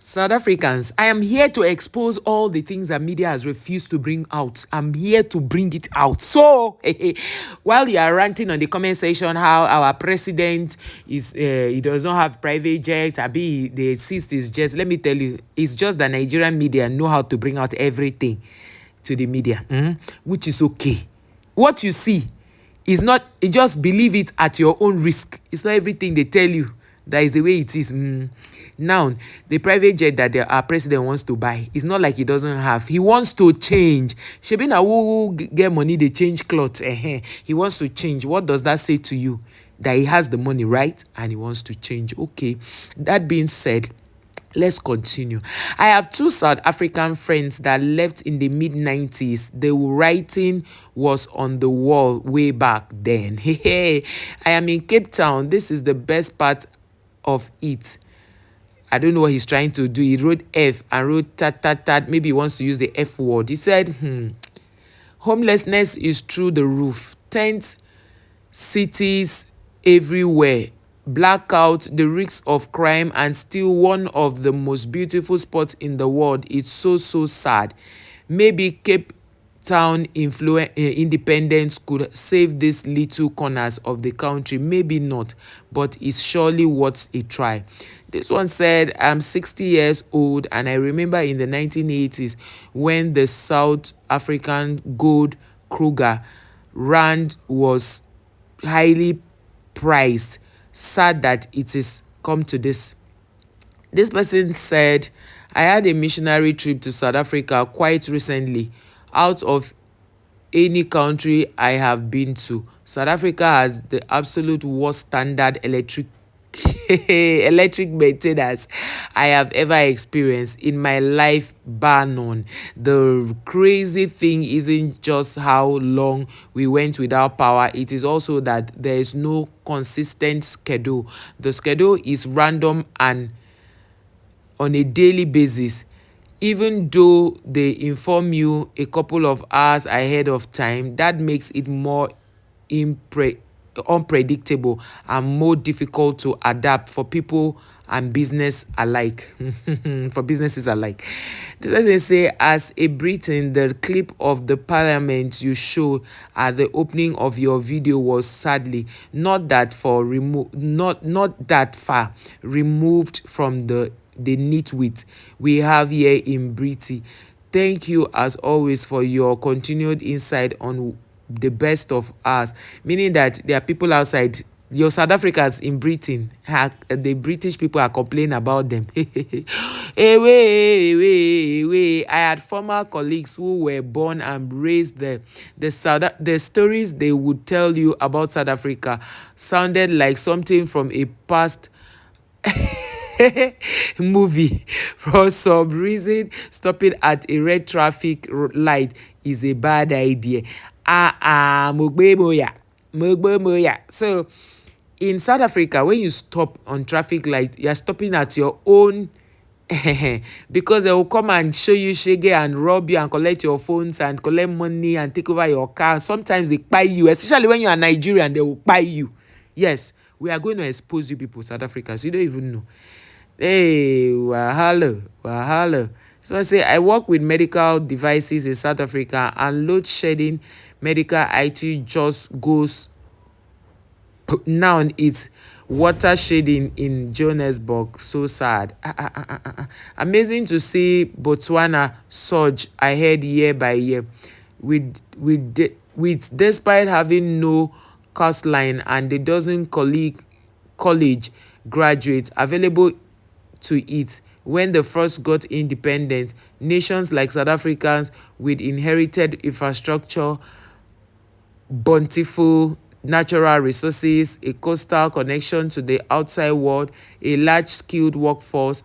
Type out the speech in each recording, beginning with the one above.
South Africans, I am here to expose all the things that media has refused to bring out. I'm here to bring it out. So, while you are ranting on the comment section how our president is, he does not have private jet, Abi, they seized his jets, let me tell you, it's just that Nigerian media know how to bring out everything to the media, which is okay. What you see is not, you just believe it at your own risk. It's not everything they tell you that is the way it is. Now, the private jet that our president wants to buy, it's not like he doesn't have. He wants to change. Shebi na who get money, they change clothes. He wants to change. What does that say to you? That he has the money, right? And he wants to change. Okay. That being said, let's continue. I have two South African friends that left in the mid-90s. The writing was on the wall way back then. Hey, I am in Cape Town. This is the best part of it. I don't know what he's trying to do. He wrote F and wrote tat. Maybe he wants to use the F word. He said, homelessness is through the roof. Tent cities everywhere. Blackout, the risks of crime, and still one of the most beautiful spots in the world. It's so sad. Maybe Cape Town independence could save these little corners of the country. Maybe not, but it's surely worth a try. This one said, I'm 60 years old and I remember in the 1980s when the South African gold Kruger rand was highly priced. Sad that it is come to this. This person said, I had a missionary trip to South Africa quite recently. Out of any country I have been to, South Africa has the absolute worst standard electric maintenance I have ever experienced in my life, bar none. The crazy thing isn't just how long we went without power, it is also that there is no consistent schedule. The schedule is random and on a daily basis. Even though they inform you a couple of hours ahead of time, that makes it more unpredictable and more difficult to adapt for people and business alike. For businesses alike. This person say, as a Briton, the clip of the parliament you showed at the opening of your video was sadly not that far removed from the nitwit we have here in Britain. Thank you as always for your continued insight on the best of us. Meaning that there are people outside, your South Africans in Britain, the British people are complaining about them. I had former colleagues who were born and raised there. The stories they would tell you about South Africa sounded like something from a past movie. For some reason, stopping at a red traffic light is a bad idea. So in South Africa, when you stop on traffic light, you're stopping at your own because they will come and show you shege and rob you and collect your phones and collect money and take over your car. Sometimes they buy you, especially when you are Nigerian, they will buy you. Yes, we are going to expose you people, South Africans. You don't even know. Hey, wahala. So I say, I work with medical devices in South Africa, and load shedding medical IT just goes. Now it's water shedding in Johannesburg. So sad. Amazing to see Botswana surge ahead year by year. With despite having no coastline and a dozen college graduates available to it. When the first got independent, nations like South Africans with inherited infrastructure, bountiful natural resources, a coastal connection to the outside world, a large skilled workforce,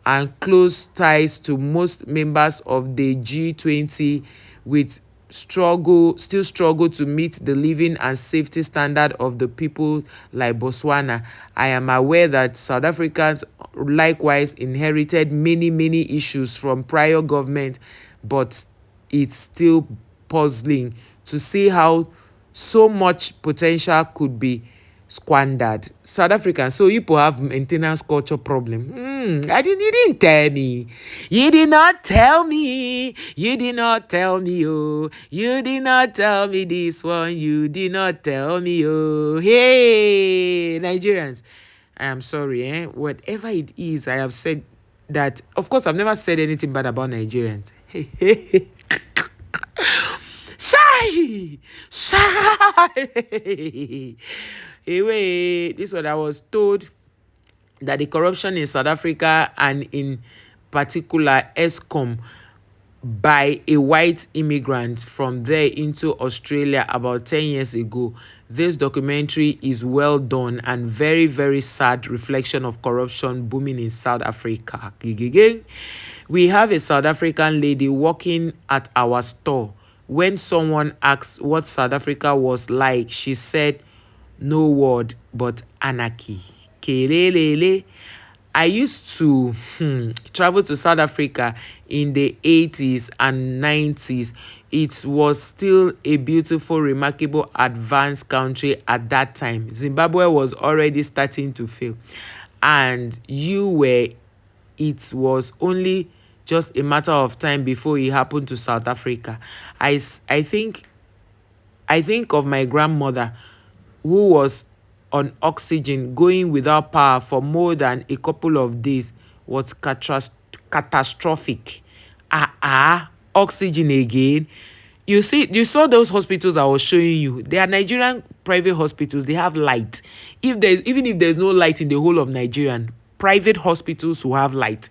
and close ties to most members of the G20 with still struggle to meet the living and safety standard of the people like Botswana. I am aware that South Africans likewise inherited many issues from prior government, but it's still puzzling to see how so much potential could be squandered. South Africa, so you people have maintenance culture problem. You didn't tell me. You did not tell me. You did not tell me, oh. You did not tell me this one. You did not tell me, oh. Hey, Nigerians, I am sorry, whatever it is, I have said that. Of course, I've never said anything bad about Nigerians. Shy! Shy! Anyway, this is what I was told, that the corruption in South Africa, and in particular ESCOM, by a white immigrant from there into Australia about 10 years ago. This documentary is well done and very, very sad reflection of corruption booming in South Africa. We have a South African lady working at our store. When someone asked what South Africa was like, she said, no word but anarchy. Kelelele. I used to travel to South Africa in the 80s and 90s. It was still a beautiful, remarkable, advanced country at that time. Zimbabwe was already starting to fail. And it was only just a matter of time before it happened to South Africa. I think of my grandmother, who was on oxygen, going without power for more than a couple of days. Was catastrophic. Oxygen again. You saw those hospitals I was showing you. They are Nigerian private hospitals. They have light. Even if there's no light in the whole of Nigeria, private hospitals will have light.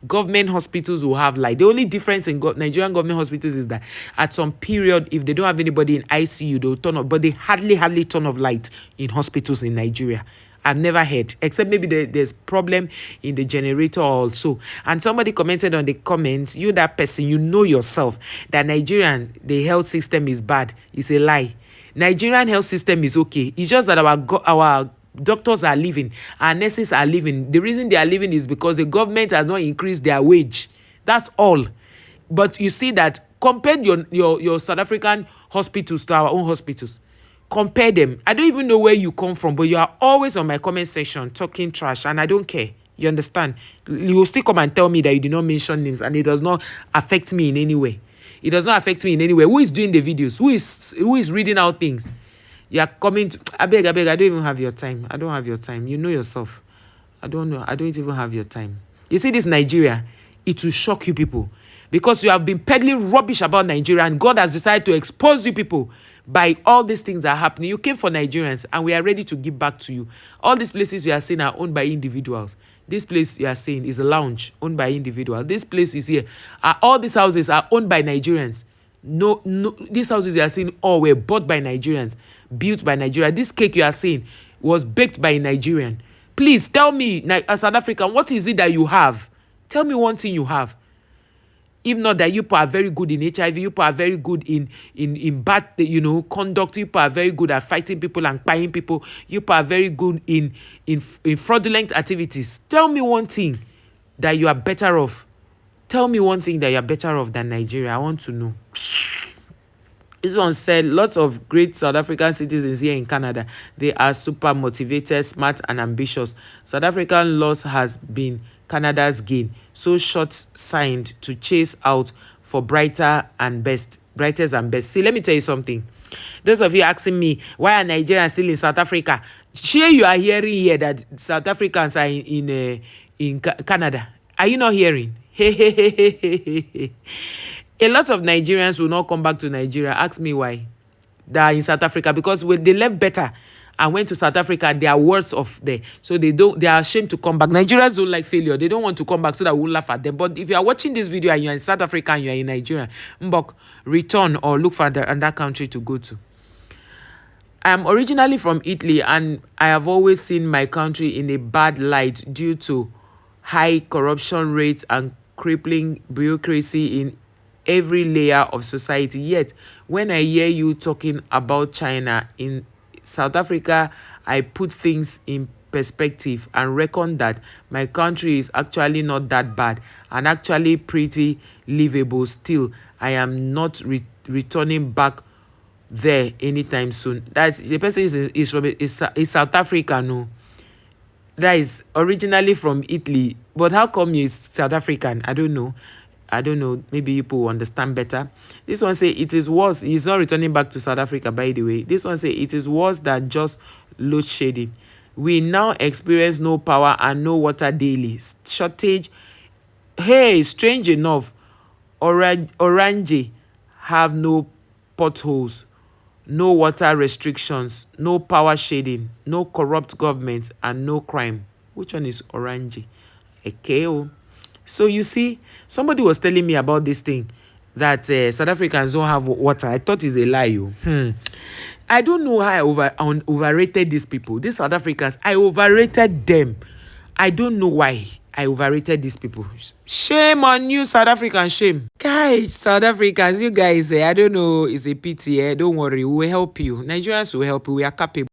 Government hospitals will have light. The only difference in Nigerian government hospitals is that at some period, if they don't have anybody in ICU, they'll turn off. But they hardly turn off light in hospitals in Nigeria. I've never heard, except maybe there's problem in the generator also. And somebody commented on the comments, you that person, you know yourself that the health system is bad. It's a lie. Nigerian health system is okay. It's just that our doctors are leaving, our nurses are leaving. The reason they are leaving is because the government has not increased their wage. That's all. But you see that, compared your South African hospitals to our own hospitals, compare them. I don't even know where you come from, but you are always on my comment section talking trash, and I don't care. You understand? You will still come and tell me that you did not mention names, and it does not affect me in any way. It does not affect me in any way. Who is doing the videos? Who is reading out things? You are coming to, I beg, I don't even have your time. I don't have your time. You know yourself. I don't know. I don't even have your time. You see this Nigeria, it will shock you people, because you have been peddling rubbish about Nigeria, and God has decided to expose you people by all these things that are happening. You came for Nigerians, and we are ready to give back to you. All these places you are seeing are owned by individuals. This place you are seeing is a lounge owned by individuals. This place is here. All these houses are owned by Nigerians. No, these houses you are seeing all were bought by Nigerians, built by Nigeria. This cake you are seeing was baked by a Nigerian. Please tell me, as South African, what is it that you have? Tell me one thing you have. If not that you people are very good in HIV, you people are very good in bad, conduct, you people are very good at fighting people and buying people, you people are very good in fraudulent activities. Tell me one thing that you are better off. Tell me one thing that you are better off than Nigeria. I want to know. This one said, lots of great South African citizens here in Canada. They are super motivated, smart, and ambitious. South African loss has been Canada's gain. So short-sighted to chase out for brightest and best. See, let me tell you something. Those of you asking me, why are Nigerians still in South Africa? Sure, you are hearing here that South Africans are in Canada. Are you not hearing? A lot of Nigerians will not come back to Nigeria. Ask me why. They are in South Africa because when they left better and went to South Africa, they are worse off there. So they are ashamed to come back. Nigerians don't like failure. They don't want to come back so that we'll laugh at them. But if you are watching this video and you're in South Africa and you're in Nigeria, Mbok, return or look for another country to go to. I am originally from Italy, and I have always seen my country in a bad light due to high corruption rates and crippling bureaucracy in every layer of society. Yet, when I hear you talking about China in South Africa, I put things in perspective and reckon that my country is actually not that bad and actually pretty livable still. I am not returning back there anytime soon. That's the person is from is South Africa, no. That is originally from Italy, but how come he's South African? I don't know. I don't know. Maybe people will understand better. This one say it is worse. He's not returning back to South Africa, by the way. This one say it is worse than just load shedding. We now experience no power and no water daily. Shortage. Hey, strange enough, Orange have no potholes, no water restrictions, no power shading, no corrupt government, and no crime. Which one is Orange? Okay, oh. So you see, somebody was telling me about this thing that South Africans don't have water. I thought it's a lie. I don't know how I overrated these people. These South Africans, I overrated them. I don't know why I overrated these people. Shame on you, South African, shame. Guys, South Africans, you guys, I don't know, it's a pity. Don't worry, we will help you. Nigerians will help you. We are capable.